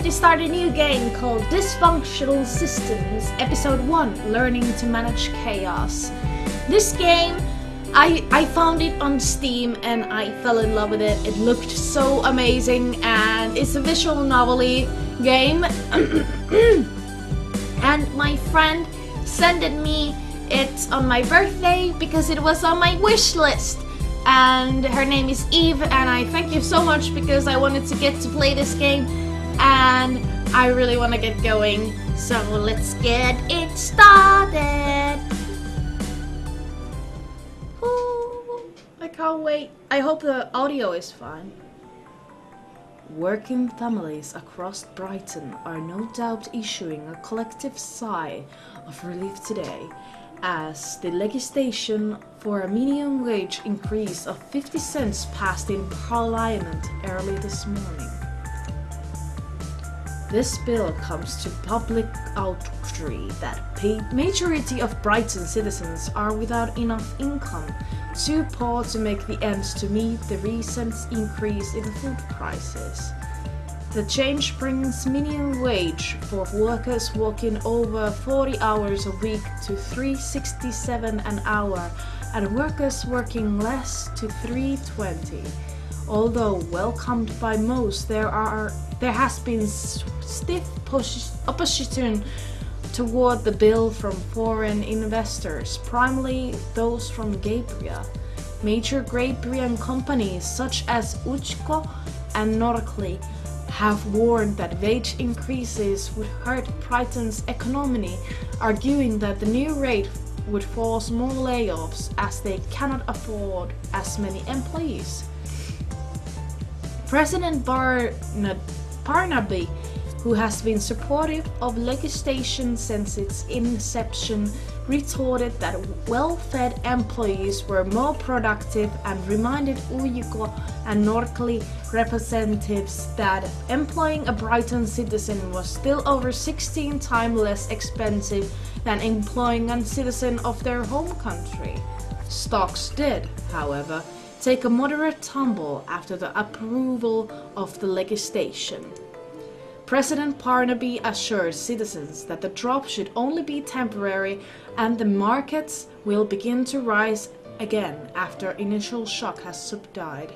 to start a new game called Dysfunctional Systems, Episode 1, Learning to Manage Chaos. This game, I found it on Steam and I fell in love with it. It looked so amazing and it's a visual novelty game. And my friend sent me it on my birthday because it was on my wish list. And her name is Eve, and I thank you so much because I wanted to get to play this game and I really want to get going. So let's get it started. Oh, I can't wait. I hope the audio is fine. Working families across Brighton are no doubt issuing a collective sigh of relief today, as the legislation for a minimum wage increase of 50 cents passed in Parliament early this morning. This bill comes to public outrage that the majority of Brighton citizens are without enough income, too poor to make the ends to meet the recent increase in food prices. The change brings minimum wage for workers working over 40 hours a week to $3.67 an hour and workers working less to $3.20. Although welcomed by most, there has been stiff opposition toward the bill from foreign investors, primarily those from Gabriel. Major Gabriel companies such as Uchko and Norkli have warned that wage increases would hurt Brighton's economy, arguing that the new rate would force more layoffs as they cannot afford as many employees. President Barnaby, who has been supportive of legislation since its inception, retorted that well-fed employees were more productive and reminded Ujiko and Norkli representatives that employing a Brighton citizen was still over 16 times less expensive than employing a citizen of their home country. Stocks did, however, take a moderate tumble after the approval of the legislation. President Barnaby assures citizens that the drop should only be temporary and the markets will begin to rise again after initial shock has subsided.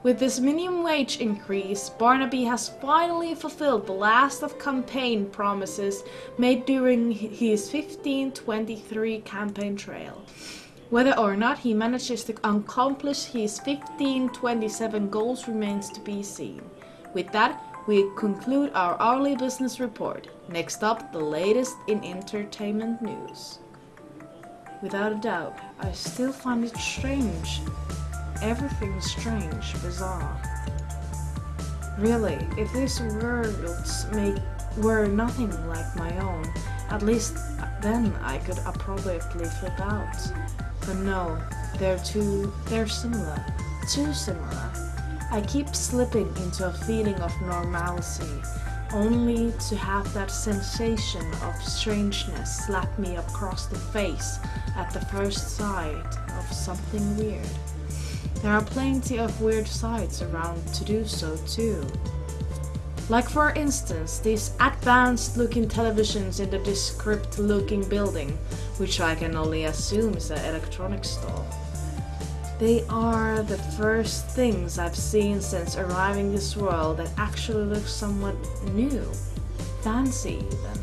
With this minimum wage increase, Barnaby has finally fulfilled the last of campaign promises made during his 1523 campaign trail. Whether or not he manages to accomplish his 1527 goals remains to be seen. With that, we conclude our hourly business report. Next up, the latest in entertainment news. Without a doubt, I still find it strange. Everything strange, bizarre. Really, if these worlds were nothing like my own, at least then I could appropriately flip out. But no, they're similar. Too similar. I keep slipping into a feeling of normalcy, only to have that sensation of strangeness slap me across the face at the first sight of something weird. There are plenty of weird sights around to do so too. Like for instance, these advanced-looking televisions in the descript-looking building, which I can only assume is an electronics store. They are the first things I've seen since arriving this world that actually look somewhat new, fancy even.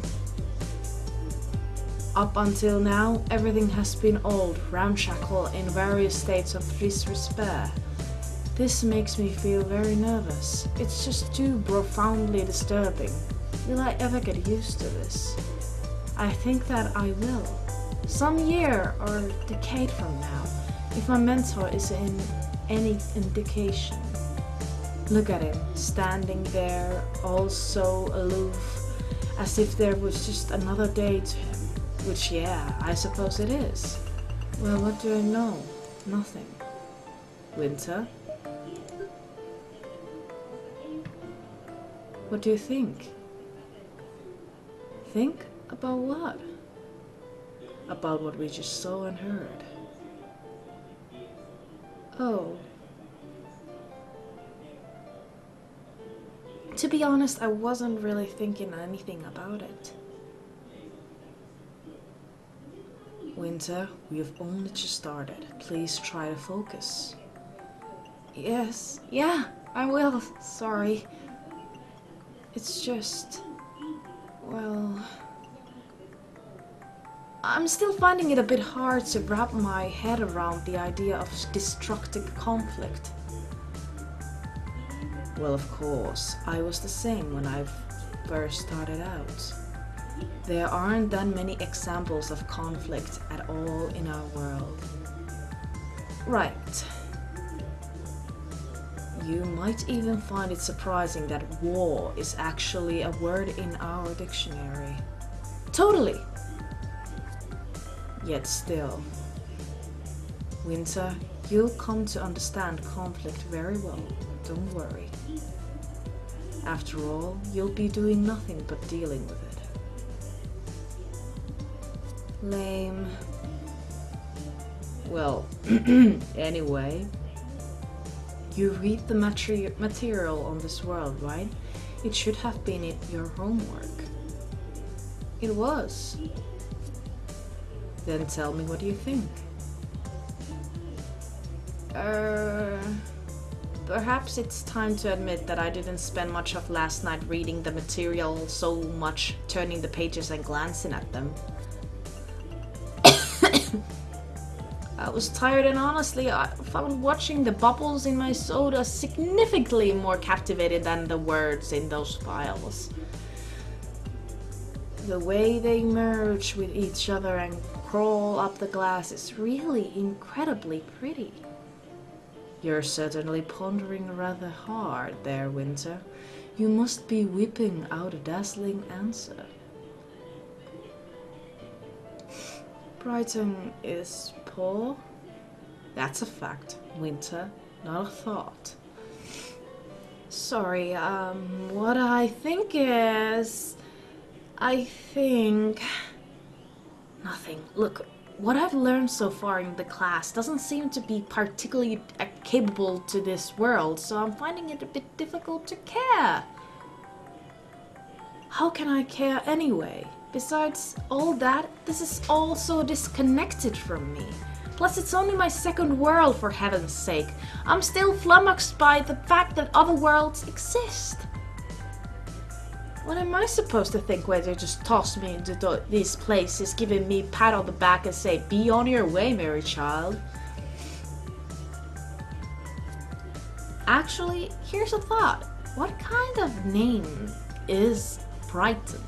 Up until now, everything has been old, ramshackle, in various states of disrepair. This makes me feel very nervous. It's just too profoundly disturbing. Will I ever get used to this? I think that I will. Some year or decade from now, if my mentor is in any indication. Look at him, standing there, all so aloof, as if there was just another day to him. Which, yeah, I suppose it is. Well, what do I know? Nothing. Winter? What do you think? Think about what? About what we just saw and heard. Oh. To be honest, I wasn't really thinking anything about it. Winter, we have only just started. Please try to focus. Yes, yeah, I will. Sorry. It's just... well... I'm still finding it a bit hard to wrap my head around the idea of destructive conflict. Well, of course, I was the same when I first started out. There aren't that many examples of conflict at all in our world. Right. You might even find it surprising that war is actually a word in our dictionary. Totally! Yet still. Winter, you'll come to understand conflict very well, don't worry. After all, you'll be doing nothing but dealing with it. Lame. Well, anyway. You read the material on this world, right? It should have been your homework. It was. Then tell me, what do you think? Perhaps it's time to admit that I didn't spend much of last night reading the material, so much turning the pages and glancing at them. I was tired, and honestly, I found watching the bubbles in my soda significantly more captivating than the words in those files. The way they merge with each other and crawl up the glass is really incredibly pretty. You're certainly pondering rather hard there, Winter. You must be whipping out a dazzling answer. Brighton is poor? That's a fact, Winter, not a thought. Sorry, what I think is... I think... nothing. Look, what I've learned so far in the class doesn't seem to be particularly capable to this world, so I'm finding it a bit difficult to care. How can I care anyway? Besides all that, this is all so disconnected from me. Plus, it's only my second world, for heaven's sake. I'm still flummoxed by the fact that other worlds exist. What am I supposed to think when they just toss me into these places, giving me a pat on the back and say, "Be on your way, merry child"? Actually, here's a thought. What kind of name is Brighton?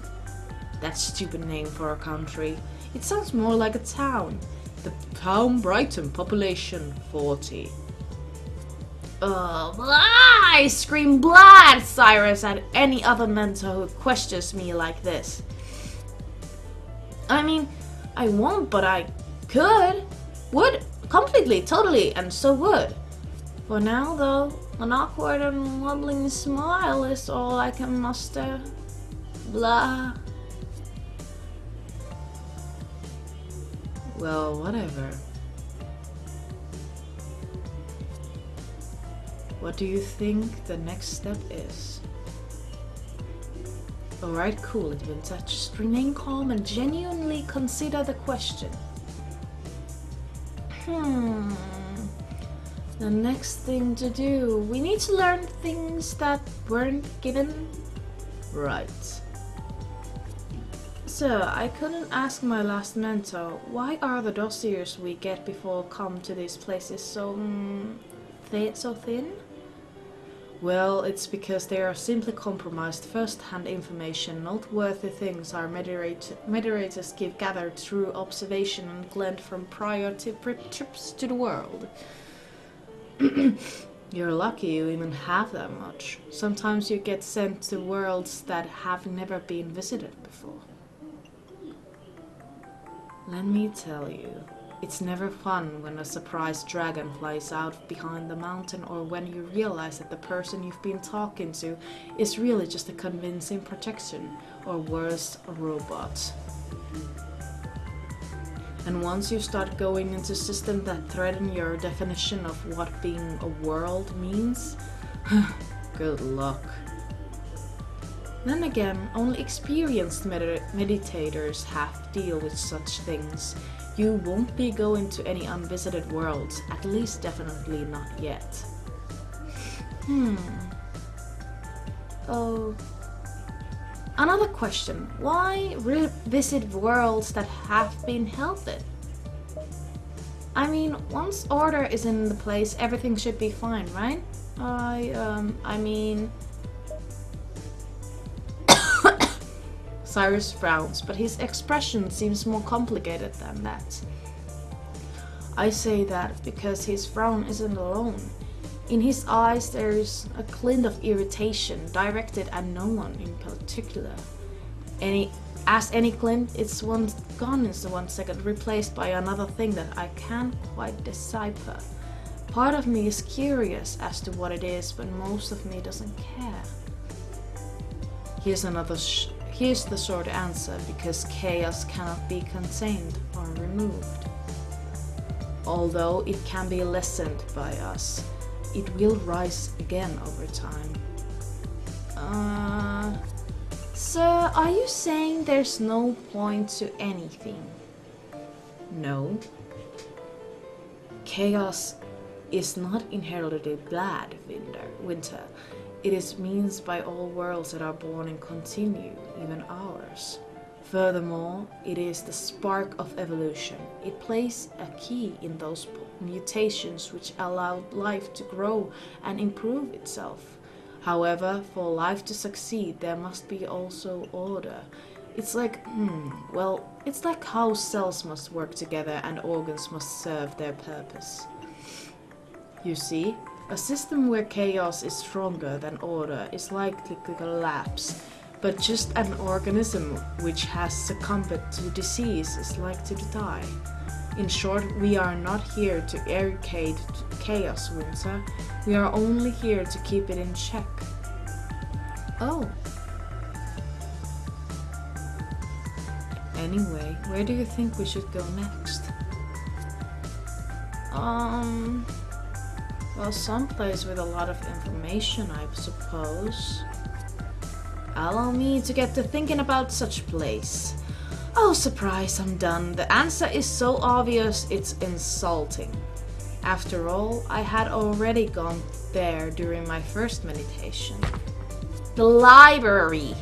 That stupid name for a country. It sounds more like a town. The town Brighton, population 40. I scream blood, Cyrus, at any other mentor who questions me like this. I mean, I won't, but I could. Would. Completely, totally, and so would. For now, though, an awkward and wobbling smile is all I can muster. Blah. Well, whatever. What do you think the next step is? Alright, cool, Winter. Just remain calm and genuinely consider the question. The next thing to do. We need to learn things that weren't given. Right. So, I couldn't ask my last mentor, why are the dossiers we get before come to these places so thin? Well, it's because they are simply compromised first-hand information, noteworthy things our moderators give gathered through observation and gleaned from prior trips to the world. You're lucky you even have that much. Sometimes you get sent to worlds that have never been visited before. Let me tell you, it's never fun when a surprise dragon flies out behind the mountain, or when you realize that the person you've been talking to is really just a convincing projection, or worse, a robot. And once you start going into systems that threaten your definition of what being a world means, good luck. Then again, only experienced meditators have to deal with such things. You won't be going to any unvisited worlds, at least definitely not yet. Oh. Another question. Why revisit worlds that have been helped? I mean, once order is in the place, everything should be fine, right? I mean... Cyrus frowns, but his expression seems more complicated than that. I say that because his frown isn't alone. In his eyes there is a glint of irritation directed at no one in particular. As any glint, it's once gone in 1 second, replaced by another thing that I can't quite decipher. Part of me is curious as to what it is, but most of me doesn't care. Here's the short answer, because chaos cannot be contained or removed. Although it can be lessened by us, it will rise again over time. So are you saying there's no point to anything? No. Chaos is not inherently bad, Winter. It is means by all worlds that are born and continue, even ours. Furthermore, it is the spark of evolution. It plays a key in those mutations which allow life to grow and improve itself. However, for life to succeed, there must be also order. It's like, it's like how cells must work together and organs must serve their purpose. You see, a system where chaos is stronger than order is likely to collapse, but just an organism which has succumbed to disease is likely to die. In short, we are not here to eradicate chaos, Winter. We are only here to keep it in check. Oh. Anyway, where do you think we should go next? Well, someplace with a lot of information, I suppose. Allow me to get to thinking about such place. Oh, surprise, I'm done. The answer is so obvious, it's insulting. After all, I had already gone there during my first meditation. The library!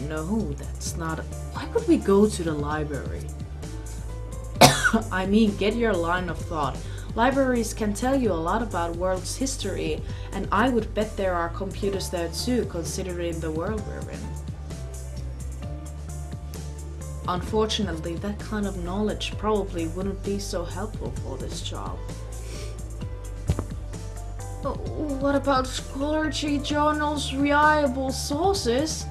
No, that's not... Why would we go to the library? I mean, get your line of thought. Libraries can tell you a lot about world's history, and I would bet there are computers there too, considering the world we're in. Unfortunately, that kind of knowledge probably wouldn't be so helpful for this job. What about scholarly journals, reliable sources?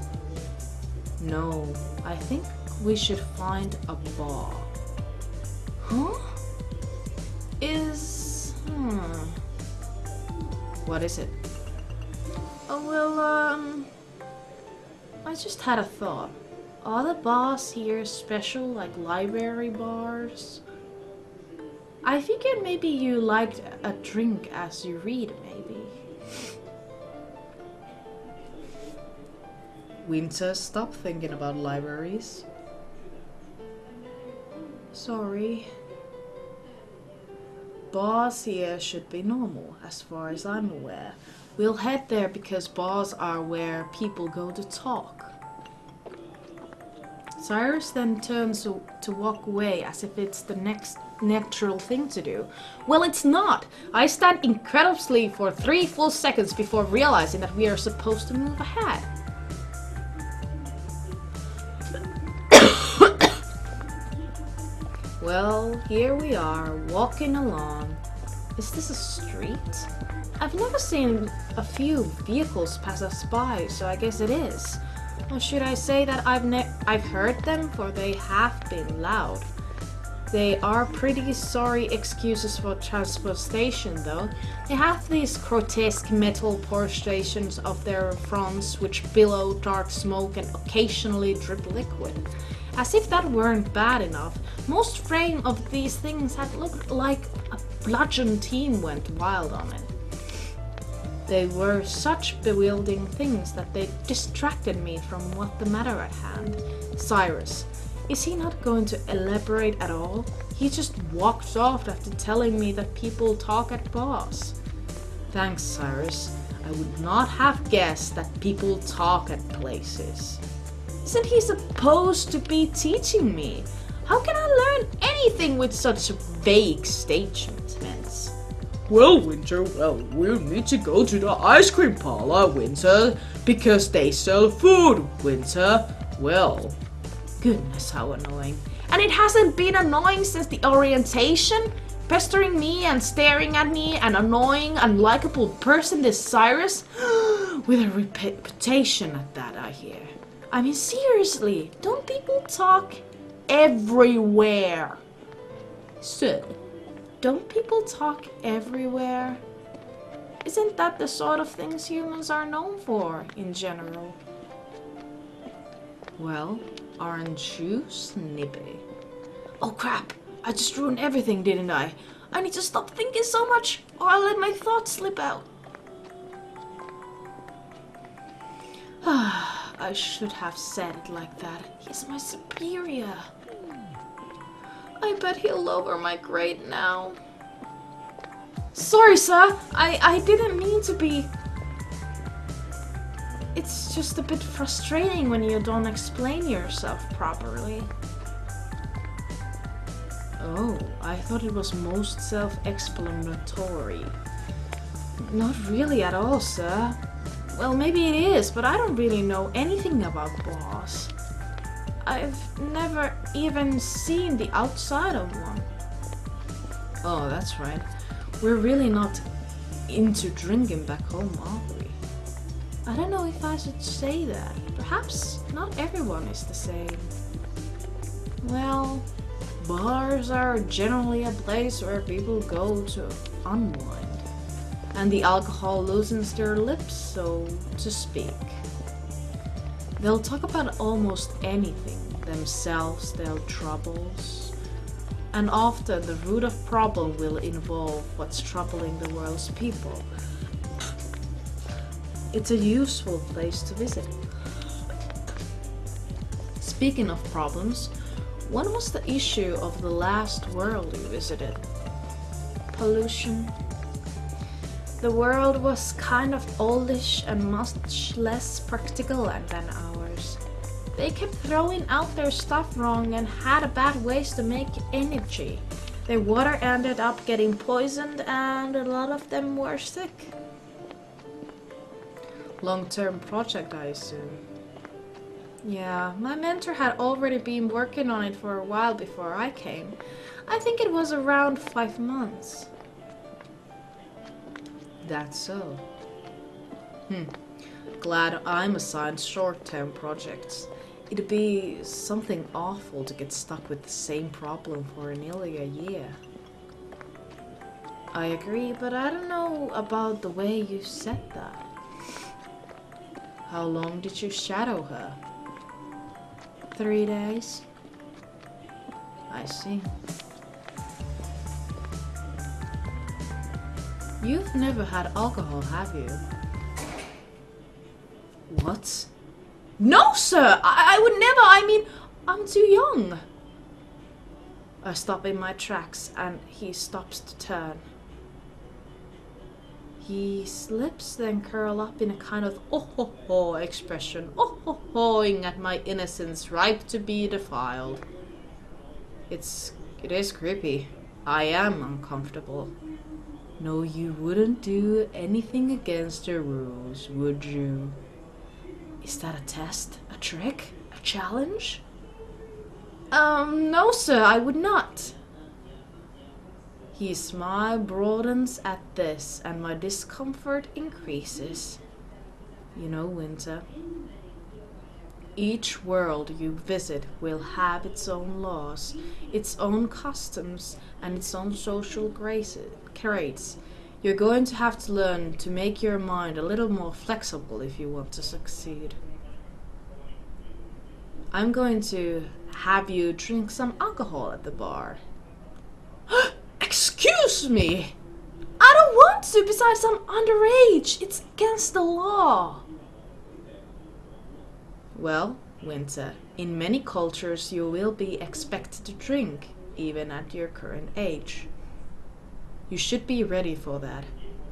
No, I think we should find a bar. Huh? What is it? I just had a thought. Are the bars here special, like library bars? I figured maybe you liked a drink as you read, maybe. Winter, stop thinking about libraries. Sorry. Bars here should be normal, as far as I'm aware. We'll head there because bars are where people go to talk. Cyrus then turns to walk away as if it's the next natural thing to do. Well, it's not! I stand incredulously for 3 full seconds before realizing that we are supposed to move ahead. Well, here we are, walking along. Is this a street? I've never seen a few vehicles pass us by, so I guess it is. Or should I say that I've heard them, for they have been loud. They are pretty sorry excuses for transportation, though. They have these grotesque metal portraits of their fronts which billow dark smoke and occasionally drip liquid. As if that weren't bad enough, most frame of these things had looked like a bludgeon team went wild on it. They were such bewildering things that they distracted me from what the matter at hand. Cyrus, is he not going to elaborate at all? He just walked off after telling me that people talk at bars. Thanks, Cyrus. I would not have guessed that people talk at places. Isn't he supposed to be teaching me? How can I learn anything with such vague statements? Well, Winter, we'll need to go to the ice cream parlor, Winter, because they sell food, Winter. Well. Goodness, how annoying. And it hasn't been annoying since the orientation? Pestering me and staring at me, an annoying, unlikable person, this Cyrus? With a reputation at that, I hear. I mean, seriously, don't people talk everywhere? So, don't people talk everywhere? Isn't that the sort of things humans are known for, in general? Well, aren't you snippy? Oh crap, I just ruined everything, didn't I? I need to stop thinking so much, or I'll let my thoughts slip out. I should have said it like that. He's my superior. I bet he'll lower my grade now. Sorry, sir. I didn't mean to be... It's just a bit frustrating when you don't explain yourself properly. Oh, I thought it was most self-explanatory. Not really at all, sir. Well, maybe it is, but I don't really know anything about bars. I've never even seen the outside of one. Oh, that's right. We're really not into drinking back home, are we? I don't know if I should say that. Perhaps not everyone is the same. Well, bars are generally a place where people go to unwind. And the alcohol loosens their lips, so to speak. They'll talk about almost anything, themselves, their troubles. And often the root of problem will involve what's troubling the world's people. It's a useful place to visit. Speaking of problems, what was the issue of the last world you visited? Pollution. The world was kind of oldish and much less practical than ours. They kept throwing out their stuff wrong and had a bad ways to make energy. Their water ended up getting poisoned and a lot of them were sick. Long-term project, I assume. Yeah, my mentor had already been working on it for a while before I came. I think it was around 5 months. That's so. Glad I'm assigned short-term projects. It'd be something awful to get stuck with the same problem for nearly a year. I agree, but I don't know about the way you said that. How long did you shadow her? 3 days. I see. You've never had alcohol, have you? What? No, sir! I would never! I mean, I'm too young. I stop in my tracks and he stops to turn. His lips then curl up in a kind of oh-ho-ho expression, oh-ho-hoing at my innocence ripe to be defiled. It is creepy. I am uncomfortable. No, you wouldn't do anything against the rules, would you? Is that a test? A trick? A challenge? No, sir, I would not. His smile broadens at this, and my discomfort increases. You know, Winter, each world you visit will have its own laws, its own customs, and its own social traits. You're going to have to learn to make your mind a little more flexible if you want to succeed. I'm going to have you drink some alcohol at the bar. Excuse me! I don't want to, besides I'm underage. It's against the law. Well, Winter, in many cultures you will be expected to drink, even at your current age. You should be ready for that,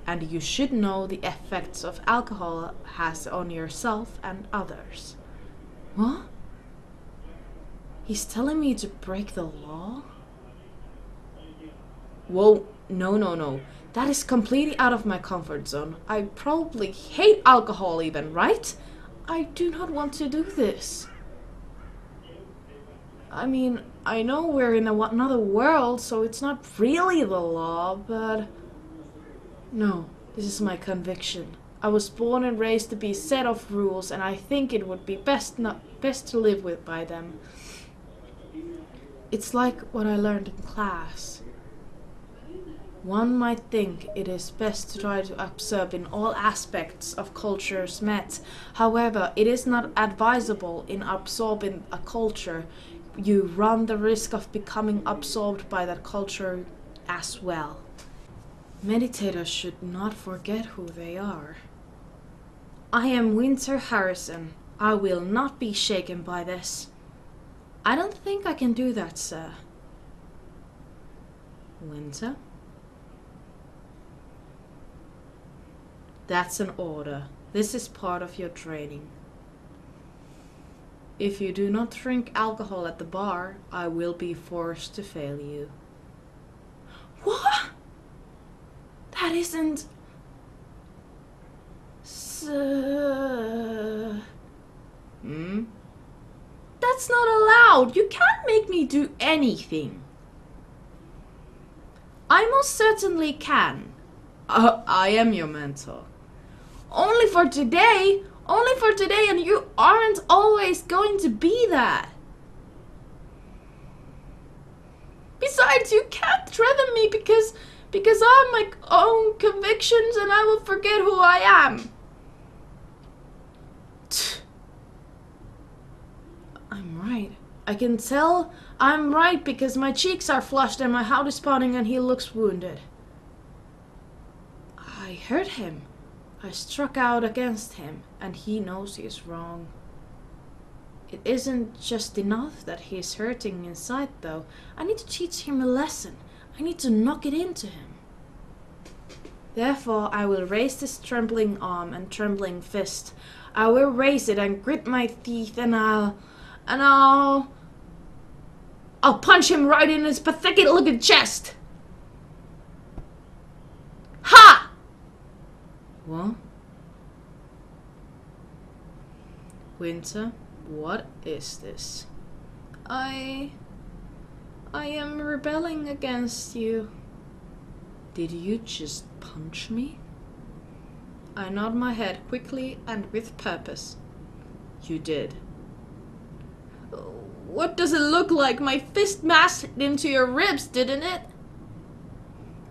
and you should know the effects of alcohol has on yourself and others. What? He's telling me to break the law? Whoa, no. That is completely out of my comfort zone. I probably hate alcohol even, right? I do not want to do this. I mean, I know we're in another world, so it's not really the law, but... No, this is my conviction. I was born and raised to be a set of rules, and I think it would be best to live with by them. It's like what I learned in class. One might think it is best to try to observe in all aspects of cultures met. However, it is not advisable in absorbing a culture. You run the risk of becoming absorbed by that culture as well. Meditators should not forget who they are. I am Winter Harrison. I will not be shaken by this. I don't think I can do that, sir. Winter? That's an order. This is part of your training. If you do not drink alcohol at the bar, I will be forced to fail you. What? That isn't... Sir... That's not allowed. You can't make me do anything. I most certainly can. I am your mentor. Only for today, and you aren't always going to be that. Besides, you can't threaten me because I have my own convictions and I will forget who I am. I'm right. I can tell I'm right because my cheeks are flushed and my heart is pounding and he looks wounded. I hurt him. I struck out against him, and he knows he is wrong. It isn't just enough that he is hurting inside, though. I need to teach him a lesson. I need to knock it into him. Therefore, I will raise this trembling arm and trembling fist. I will raise it and grit my teeth, and I'll punch him right in his pathetic-looking chest. Ha! What? Winter, what is this? I am rebelling against you. Did you just punch me? I nod my head quickly and with purpose. You did. What does it look like? My fist mashed into your ribs, didn't it?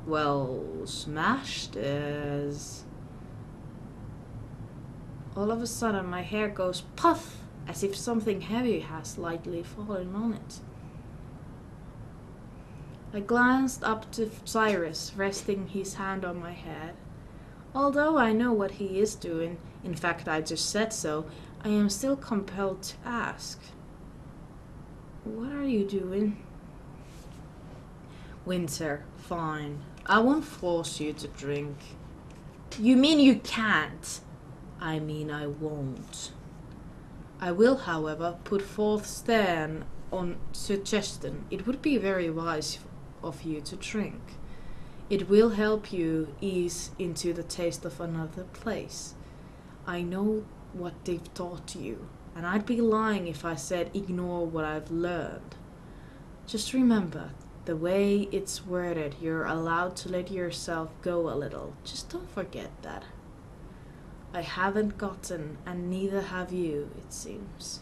Well, smashed as... All of a sudden my hair goes puff, as if something heavy has lightly fallen on it. I glanced up to Cyrus, resting his hand on my head. Although I know what he is doing, in fact I just said so, I am still compelled to ask. What are you doing? Winter, fine. I won't force you to drink. You mean you can't? I mean I won't. I will, however, put forth stand on suggestion. It would be very wise of you to drink. It will help you ease into the taste of another place. I know what they've taught you, and I'd be lying if I said ignore what I've learned. Just remember, the way it's worded, you're allowed to let yourself go a little. Just don't forget that. I haven't gotten, and neither have you, it seems.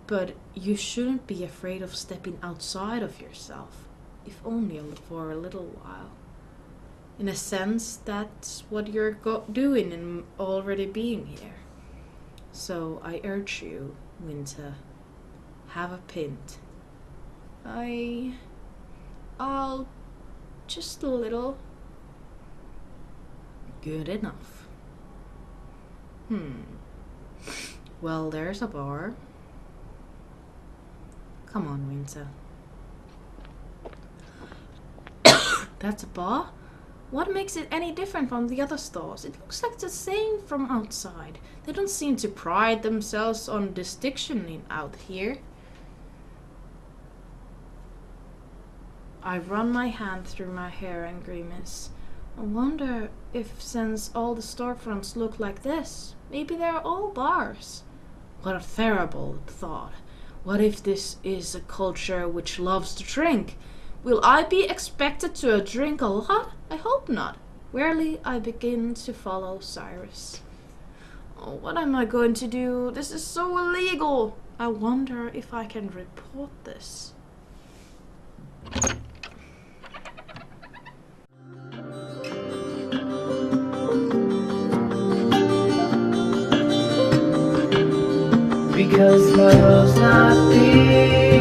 But you shouldn't be afraid of stepping outside of yourself, if only for a little while. In a sense, that's what you're doing in already being here. So I urge you, Winter, have a pint. I'll just a little. good enough. Well, there's a bar. Come on, Winter. That's a bar? What makes it any different from the other stores? It looks like the same from outside. They don't seem to pride themselves on distinction out here. I run my hand through my hair and grimace. I wonder if, since all the storefronts look like this, maybe they're all bars. What a terrible thought. What if this is a culture which loves to drink? Will I be expected to drink a lot? I hope not. Wearily, I begin to follow Cyrus. Oh, what am I going to do? This is so illegal. I wonder if I can report this. Because love's not big.